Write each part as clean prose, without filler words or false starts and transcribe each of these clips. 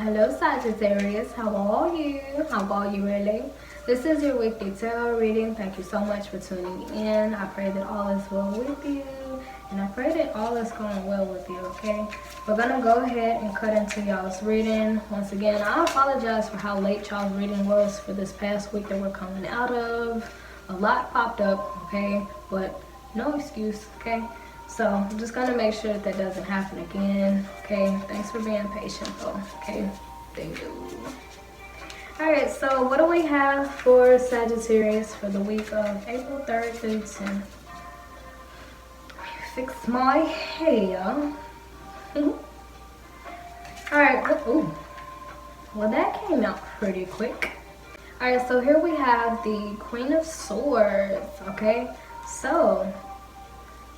Hello Sagittarius, how are you? How are you really? This is your weekly tarot reading. Thank you so much for tuning in. I pray that all is well with you, and I pray that all is going well with you, okay? We're gonna go ahead and cut into y'all's reading. Once again, I apologize for how late y'all's reading was for this past week that we're coming out of. A lot popped up, okay? But no excuse, okay? So I'm just gonna make sure that that doesn't happen again, okay? Thanks for being patient though, okay? Thank you. Alright, so what do we have for Sagittarius for the week of April 3rd through 10th? Fix my hair. Alright, ooh. Well, that came out pretty quick. Alright, so here we have the Queen of Swords, okay? So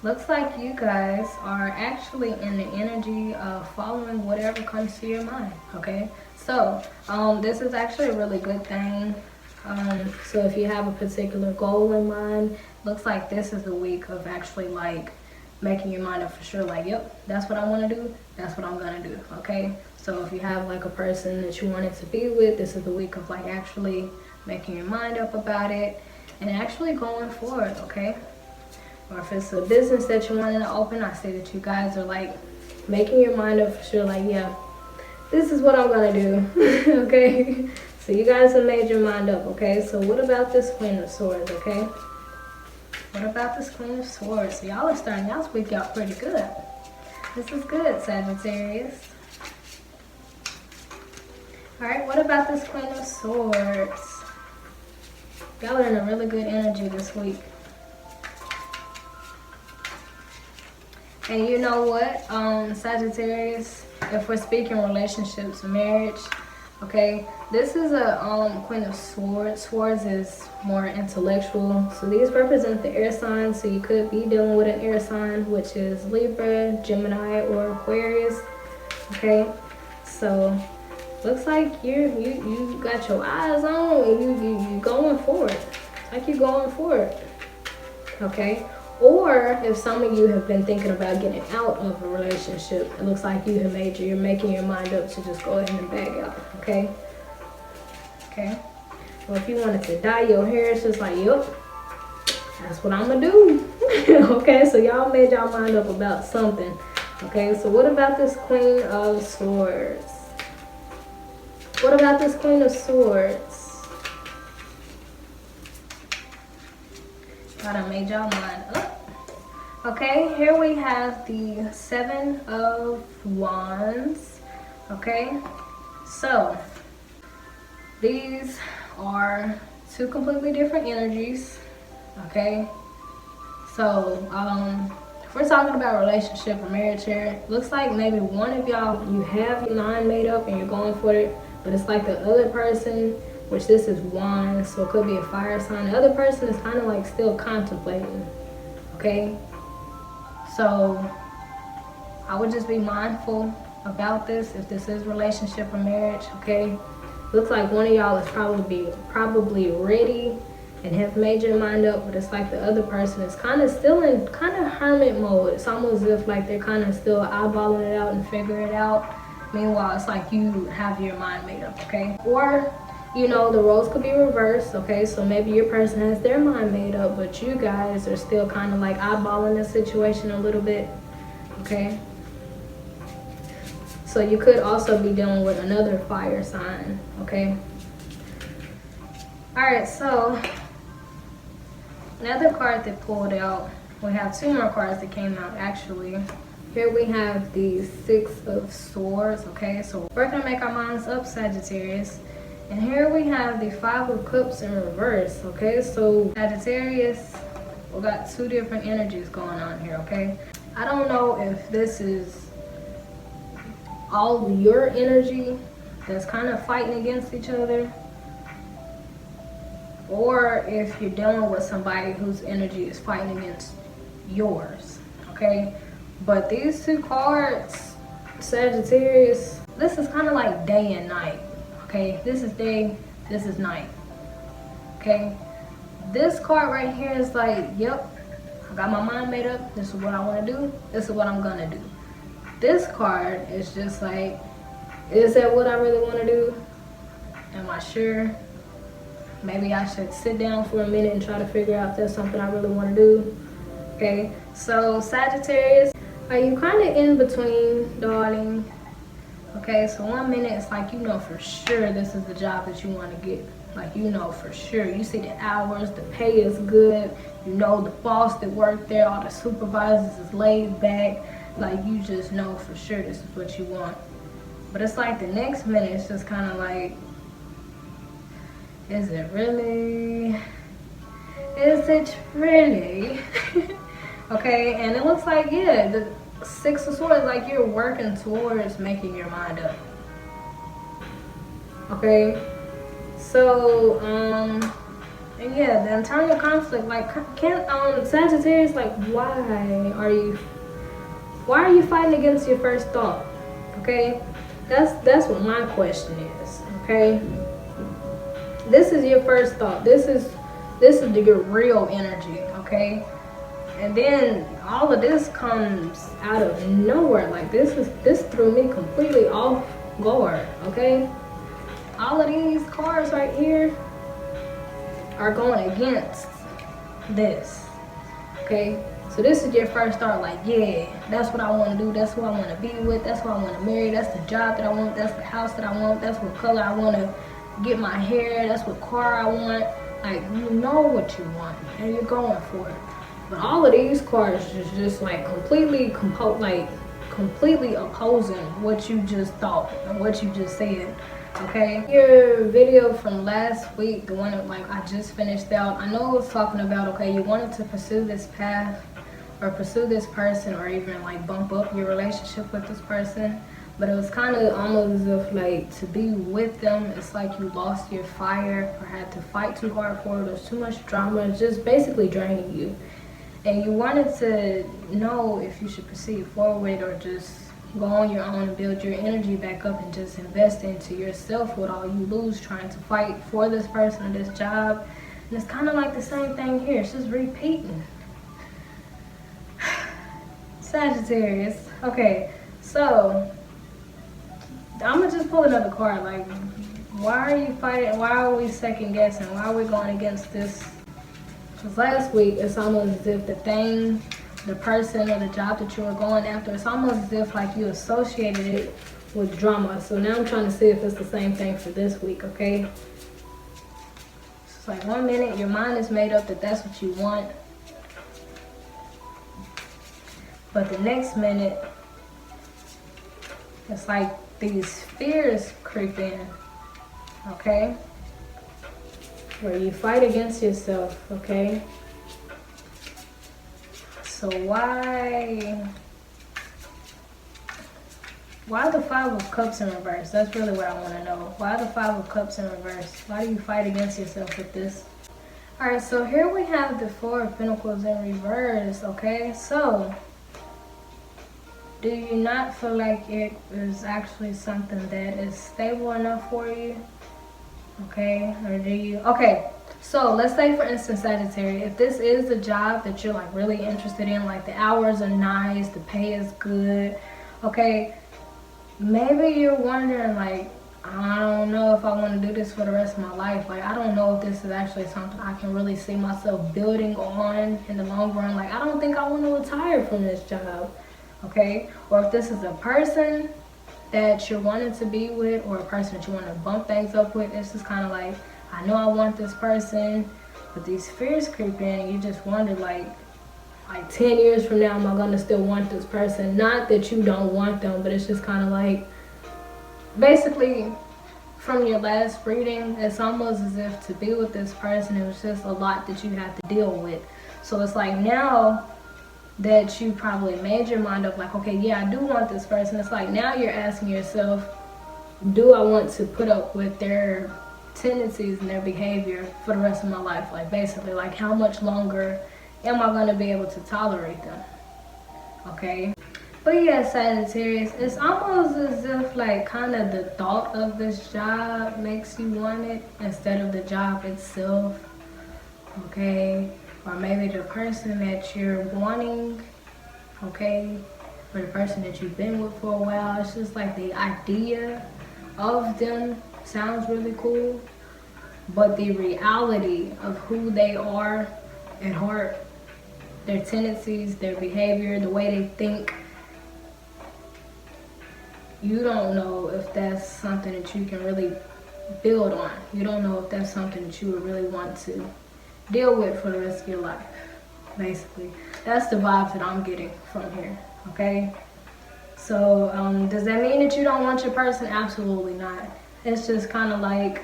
looks like you guys are actually in the energy of following whatever comes to your mind, okay? So, this is actually a really good thing. So if you have a particular goal in mind, looks like this is the week of actually like making your mind up for sure, like, yep, that's what I want to do, that's what I'm gonna do, okay? So if you have like a person that you wanted to be with, this is the week of like actually making your mind up about it and actually going for it, okay? Or if it's a business that you wanted to open, I say that you guys are like making your mind up for sure, like, yeah, this is what I'm gonna do. Okay, so you guys have made your mind up, okay? So what about this Queen of Swords, okay? What about this Queen of Swords? So y'all are starting y'all's week out pretty good. This is good, Sagittarius. Alright, what about this Queen of Swords? Y'all are in a really good energy this week. And you know what, Sagittarius, if we're speaking relationships, marriage, okay, this is a Queen of Swords. Swords is more intellectual. So these represent the air signs. So you could be dealing with an air sign, which is Libra, Gemini, or Aquarius. Okay, so looks like you got your eyes on and you going for it. It's like you're going for it. Okay. Or if some of you have been thinking about getting out of a relationship, it looks like you're making your mind up to just go ahead and bag out, okay? Okay. Well, if you wanted to dye your hair, it's just like, yep, that's what I'm gonna do. Okay, so y'all made y'all mind up about something. Okay, so what about this Queen of Swords? What about this Queen of Swords? God, I made y'all mind up. Okay, here we have the Seven of Wands. Okay, so these are two completely different energies. Okay, so if we're talking about relationship or marriage here, looks like maybe one of y'all, you have your mind made up and you're going for it, but it's like the other person, which this is Wands, so it could be a fire sign. The other person is kind of like still contemplating, okay? So I would just be mindful about this if this is relationship or marriage, okay? Looks like one of y'all is probably ready and have made your mind up, but it's like the other person is kind of still in kind of hermit mode. It's almost as if like they're kind of still eyeballing it out and figuring it out. Meanwhile, it's like you have your mind made up, okay? Or, you know, the roles could be reversed, okay? So maybe your person has their mind made up, but you guys are still kind of like eyeballing the situation a little bit, okay? So you could also be dealing with another fire sign, okay? All right, so another card that pulled out, we have two more cards that came out actually. Here we have the Six of Swords, okay? So we're gonna make our minds up, Sagittarius. And here we have the Five of Cups in reverse, okay? So Sagittarius, we got two different energies going on here, okay? I don't know if this is all your energy that's kind of fighting against each other, or if you're dealing with somebody whose energy is fighting against yours, okay? But these two cards, Sagittarius, this is kind of like day and night. Okay, this is day, this is night. Okay, this card right here is like, yep, I got my mind made up. This is what I want to do. This is what I'm gonna do. This card is just like, Is that what I really want to do? Am I sure? Maybe I should sit down for a minute and try to figure out if that's something I really want to do. Okay, so Sagittarius, are you kind of in between, darling? Okay, so 1 minute it's like you know for sure this is the job that you want to get. Like you know for sure. You see the hours, the pay is good. You know the boss that worked there, all the supervisors is laid back. Like you just know for sure this is what you want. But it's like the next minute it's just kind of like, is it really? Is it really? Okay, and it looks like, yeah, the Six of Swords, like you're working towards making your mind up. Okay, so, and yeah, the internal conflict, like, Sagittarius, like, why are you fighting against your first thought? Okay, that's what my question is. Okay, this is your first thought. This is your real energy. Okay, and then all of this comes out of nowhere. Like this threw me completely off guard. Okay, all of these cards right here are going against this. Okay, so this is your first thought, like, yeah, that's what I want to do, that's who I want to be with, that's who I want to marry, that's the job that I want, that's the house that I want, that's what color I want to get my hair, that's what car I want. Like, you know what you want and you're going for it. But all of these cards is just like completely opposing what you just thought and what you just said. Okay, your video from last week, the one that like I just finished out, I know it was talking about, okay, you wanted to pursue this path or pursue this person or even like bump up your relationship with this person, but it was kind of almost as if like to be with them, it's like you lost your fire or had to fight too hard for it. There's too much drama, it's just basically draining you. And you wanted to know if you should proceed forward or just go on your own and build your energy back up and just invest into yourself with all you lose trying to fight for this person or this job. And it's kind of like the same thing here. It's just repeating. Sagittarius. Okay, so I'm going to just pull another card. Like, why are you fighting? Why are we second guessing? Why are we going against this? Because last week, it's almost as if the person or the job that you were going after, it's almost as if like you associated it with drama. So now I'm trying to see if it's the same thing for this week, okay? It's like 1 minute, your mind is made up that that's what you want. But the next minute, it's like these fears creep in, okay? Where you fight against yourself, okay? So why the Five of Cups in reverse? That's really what I want to know. Why the Five of Cups in reverse? Why do you fight against yourself with this? Alright, so here we have the Four of Pentacles in reverse, okay? So, do you not feel like it is actually something that is stable enough for you? Okay, or do you? Okay, so let's say for instance, Sagittarius, if this is a job that you're like really interested in, like the hours are nice, the pay is good, okay, maybe you're wondering like, I don't know if I want to do this for the rest of my life. Like, I don't know if this is actually something I can really see myself building on in the long run. Like, I don't think I want to retire from this job, okay? Or if this is a person that you're wanting to be with or a person that you want to bump things up with, it's just kind of like, I know I want this person, but these fears creep in and you just wonder like 10 years from now, am I going to still want this person? Not that you don't want them, but it's just kind of like, basically from your last reading, it's almost as if to be with this person, it was just a lot that you have to deal with. So it's like now that you probably made your mind up like, okay, yeah, I do want this person. It's like now you're asking yourself, do I want to put up with their tendencies and their behavior for the rest of my life? Like basically, like how much longer am I going to be able to tolerate them? Okay. But yeah, Sagittarius, it's almost as if like kind of the thought of this job makes you want it instead of the job itself. Okay. Or maybe the person that you're wanting, okay, or the person that you've been with for a while, it's just like the idea of them sounds really cool, but the reality of who they are at heart, their tendencies, their behavior, the way they think, you don't know if that's something that you can really build on. You don't know if that's something that you would really want to deal with for the rest of your life. Basically, that's the vibes that I'm getting from here. Okay, so does that mean that you don't want your person? Absolutely not. It's just kind of like,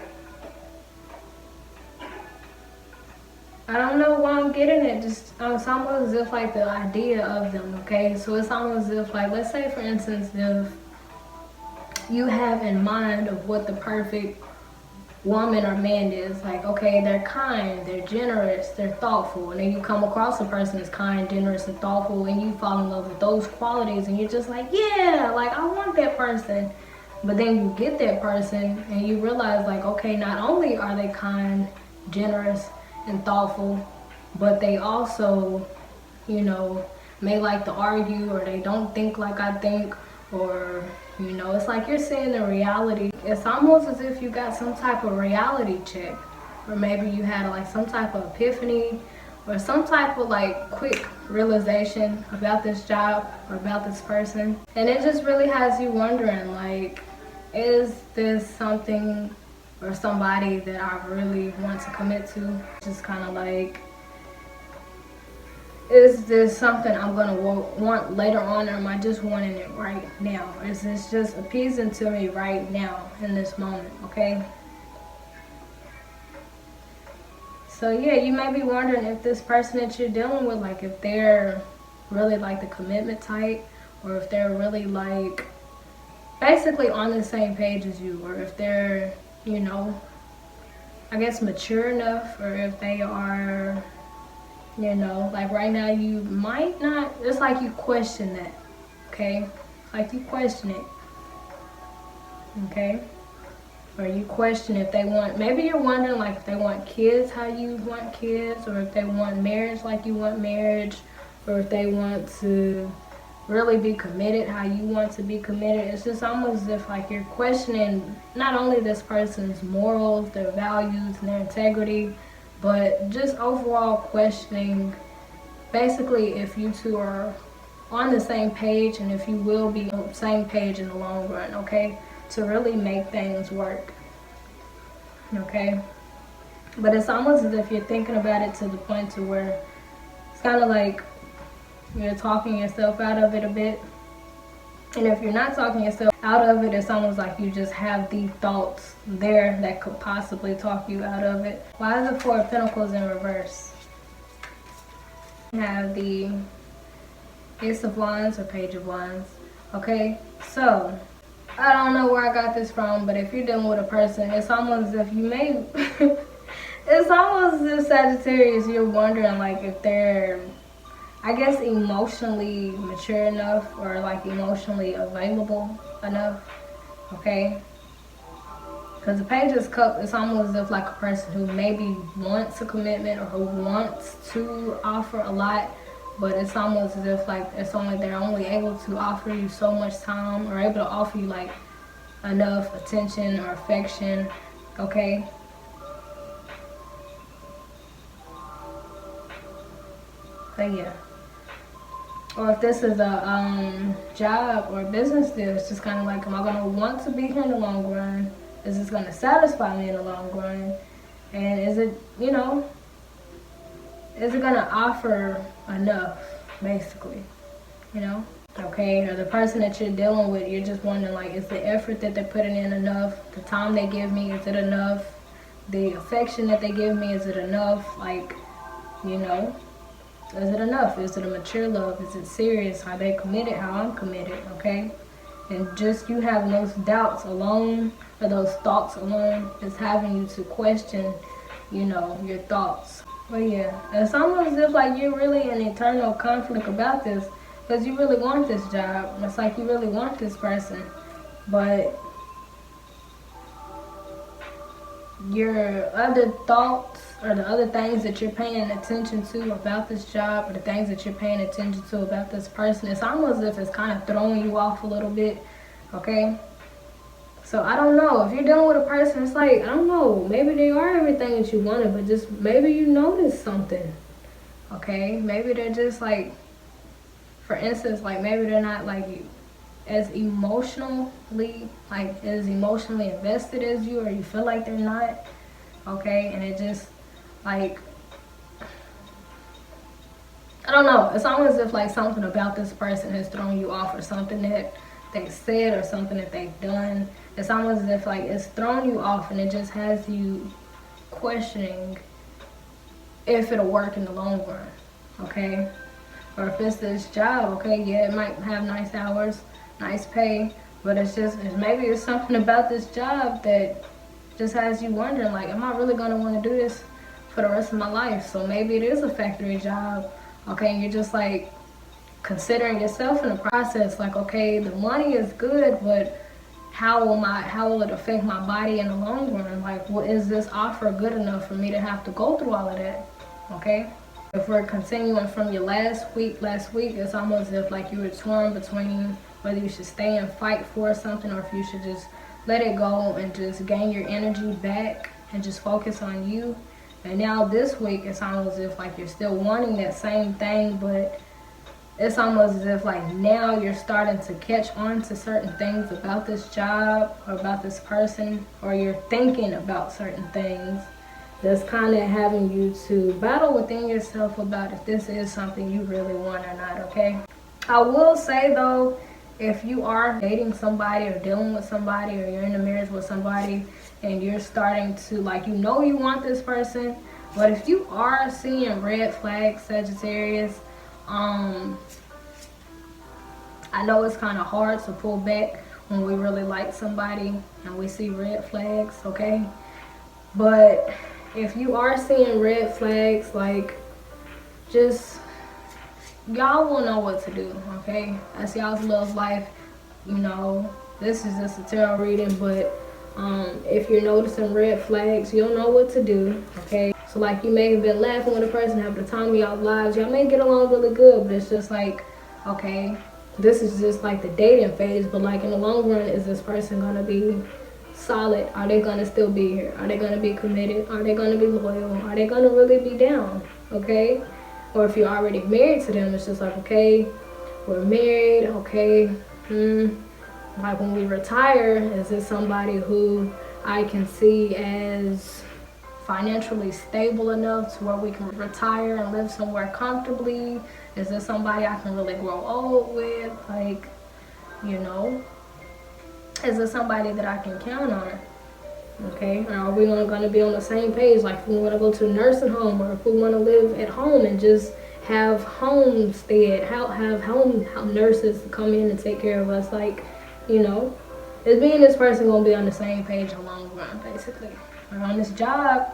I don't know why I'm getting it. Just it's almost as if like the idea of them. Okay, so it's almost as if like, let's say for instance, if you have in mind of what the perfect woman or man is, like, okay, they're kind, they're generous, they're thoughtful, and then you come across a person that's kind, generous, and thoughtful, and you fall in love with those qualities, and you're just like, yeah, like, I want that person. But then you get that person and you realize, like, okay, not only are they kind, generous, and thoughtful, but they also, you know, may like to argue, or they don't think like I think, or, you know, it's like you're seeing the reality. It's almost as if you got some type of reality check, or maybe you had like some type of epiphany, or some type of like quick realization about this job or about this person. And it just really has you wondering, like, is this something or somebody that I really want to commit to? Just kind of like, is this something I'm gonna want later on, or am I just wanting it right now? Or is this just appeasing to me right now in this moment? Okay. So yeah, you may be wondering if this person that you're dealing with, like, if they're really like the commitment type, or if they're really like basically on the same page as you, or if they're, you know, I guess mature enough, or if they are, you know, like right now you might not, it's like you question that, okay? Like you question it, okay? Or you question if they want, maybe you're wondering like if they want kids how you want kids, or if they want marriage like you want marriage, or if they want to really be committed how you want to be committed. It's just almost as if like you're questioning not only this person's morals, their values, and their integrity, but just overall questioning basically if you two are on the same page, and if you will be on the same page in the long run, okay? To really make things work, okay? But it's almost as if you're thinking about it to the point to where it's kind of like you're talking yourself out of it a bit. And if you're not talking yourself out of it, it's almost like you just have the thoughts there that could possibly talk you out of it. Why is the Four of Pentacles in reverse? We have the Ace of Wands or Page of Wands. Okay, so I don't know where I got this from, but if you're dealing with a person, it's almost as if you may it's almost as if Sagittarius, you're wondering like if they're, I guess, emotionally mature enough, or like emotionally available enough, okay? Because the Page of Cups, it's almost as if like a person who maybe wants a commitment, or who wants to offer a lot, but it's almost as if like they're only able to offer you so much time, or able to offer you like enough attention or affection, okay? But yeah. Or if this is a job or business deal, it's just kind of like, am I going to want to be here in the long run? Is this going to satisfy me in the long run? And is it, you know, is it going to offer enough, basically, you know? Okay, or the person that you're dealing with, you're just wondering, like, is the effort that they're putting in enough? The time they give me, is it enough? The affection that they give me, is it enough? Like, you know, is it enough? Is it a mature love? Is it serious? Are they committed how I'm committed, okay? And just you having those doubts alone, or those thoughts alone, is having you to question, you know, your thoughts. But yeah, it's almost as if like you're really in eternal conflict about this, because you really want this job. It's like you really want this person, but your other thoughts, or the other things that you're paying attention to about this job, or the things that you're paying attention to about this person, it's almost as if it's kind of throwing you off a little bit, okay? So I don't know, if you're dealing with a person, it's like, I don't know, maybe they are everything that you wanted, but just maybe you notice something. Okay, maybe they're just like, for instance, like maybe they're not like as emotionally invested as you, or you feel like they're not. Okay, and it just like, I don't know, it's almost as if like something about this person has thrown you off, or something that they said or something that they've done. It's almost as if like it's thrown you off, and it just has you questioning if it'll work in the long run. Okay, or if it's this job. Okay, yeah, it might have nice hours, nice pay, but maybe it's something about this job that just has you wondering, like, am I really gonna want to do this for the rest of my life? So maybe it is a factory job. Okay, and you're just like considering yourself in the process, like, okay, the money is good, but how will it affect my body in the long run? Like, is this offer good enough for me to have to go through all of that? Okay, if we're continuing from your last week, it's almost as if like you were torn between whether you should stay and fight for something, or if you should just let it go and just gain your energy back and just focus on you. And now this week, it's almost as if like you're still wanting that same thing, but it's almost as if like now you're starting to catch on to certain things about this job or about this person, or you're thinking about certain things that's kind of having you to battle within yourself about if this is something you really want or not. Okay, I will say though, if you are dating somebody or dealing with somebody, or you're in a marriage with somebody and you're starting to like, you want this person, but if you are seeing red flags, Sagittarius, I know it's kind of hard to pull back when we really like somebody and we see red flags, okay? But if you are seeing red flags, like, just, y'all will know what to do, okay? That's y'all's love life. You know, this is just a tarot reading, but if you're noticing red flags, you'll know what to do, okay? So like, you may have been laughing with a person, having the time of y'all lives, y'all may get along really good, but it's just like, okay, this is just like the dating phase, but like in the long run, is this person gonna be solid? Are they gonna still be here? Are they gonna be committed? Are they gonna be loyal? Are they gonna really be down? Okay? Or if you're already married to them, it's just like, okay, we're married, okay, like when we retire, is this somebody who I can see as financially stable enough to where we can retire and live somewhere comfortably? Is this somebody I can really grow old with? Like, you know, is this somebody that I can count on? Okay, or are we going to be on the same page? Like, if we want to go to a nursing home, or if we want to live at home and just have homestead, have home nurses come in and take care of us, like, you know, is me and this person going to be on the same page in the long run, basically? Or on this job,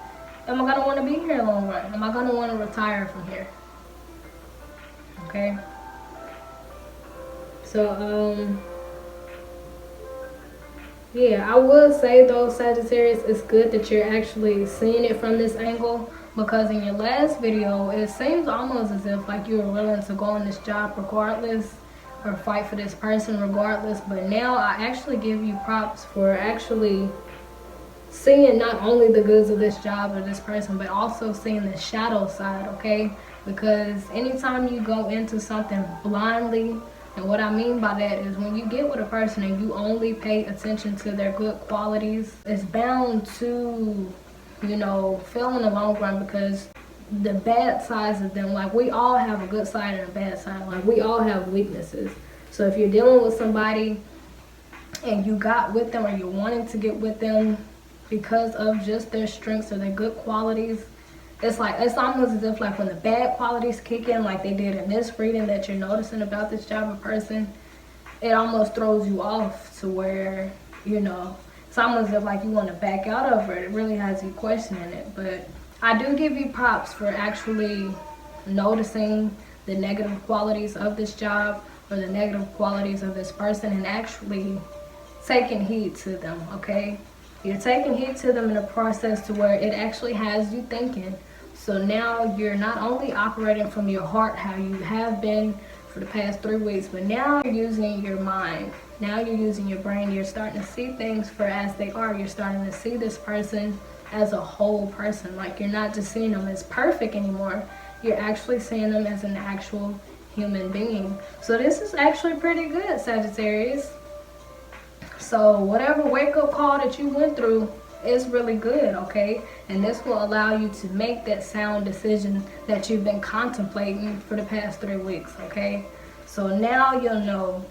am I going to want to be here in the long run? Am I going to want to retire from here? Okay, so yeah, I will say though, Sagittarius, it's good that you're actually seeing it from this angle, because in your last video, it seems almost as if like you were willing to go on this job regardless, or fight for this person regardless. But now I actually give you props for actually seeing not only the goods of this job or this person, but also seeing the shadow side, okay? Because anytime you go into something blindly, and what I mean by that is when you get with a person and you only pay attention to their good qualities, it's bound to, you know, fail in the long run, because the bad sides of them, like, we all have a good side and a bad side. Like, we all have weaknesses. So if you're dealing with somebody and you got with them, or you're wanting to get with them because of just their strengths or their good qualities, it's like, it's almost as if like when the bad qualities kick in, like they did in this reading that you're noticing about this job or person, it almost throws you off to where, you know, it's almost as if like you want to back out of it. It really has you questioning it. But I do give you props for actually noticing the negative qualities of this job or the negative qualities of this person, and actually taking heed to them, okay? You're taking heed to them in a process to where it actually has you thinking. So now you're not only operating from your heart how you have been for the past 3 weeks, but now you're using your mind. Now you're using your brain. You're starting to see things for as they are. You're starting to see this person as a whole person. Like, you're not just seeing them as perfect anymore. You're actually seeing them as an actual human being. So this is actually pretty good, Sagittarius. So whatever wake-up call that you went through is really good, okay? And this will allow you to make that sound decision that you've been contemplating for the past 3 weeks, okay? So now you'll know,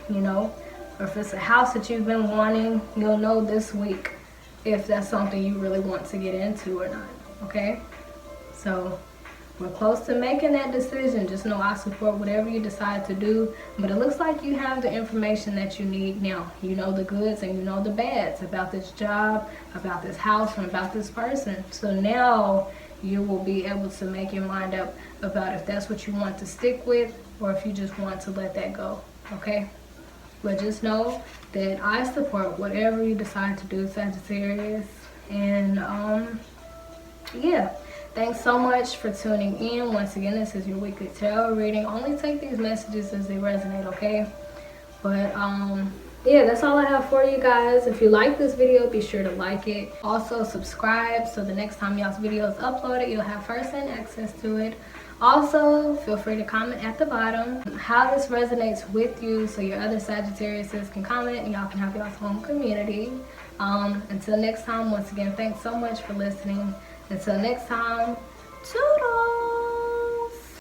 or if it's a house that you've been wanting, you'll know this week if that's something you really want to get into or not, okay? So we're close to making that decision. Just know I support whatever you decide to do. But it looks like you have the information that you need now. You know the goods and you know the bads about this job, about this house, and about this person. So now you will be able to make your mind up about if that's what you want to stick with or if you just want to let that go, okay? But just know that I support whatever you decide to do, Sagittarius. And yeah. Thanks so much for tuning in. Once again, this is your weekly tarot reading. Only take these messages as they resonate, okay? But yeah, that's all I have for you guys. If you like this video, be sure to like it. Also subscribe so the next time y'all's video is uploaded, you'll have first-hand access to it. Also, feel free to comment at the bottom how this resonates with you so your other Sagittariuses can comment and y'all can have y'all's own community. Until next time, once again, thanks so much for listening. Until next time, toodles!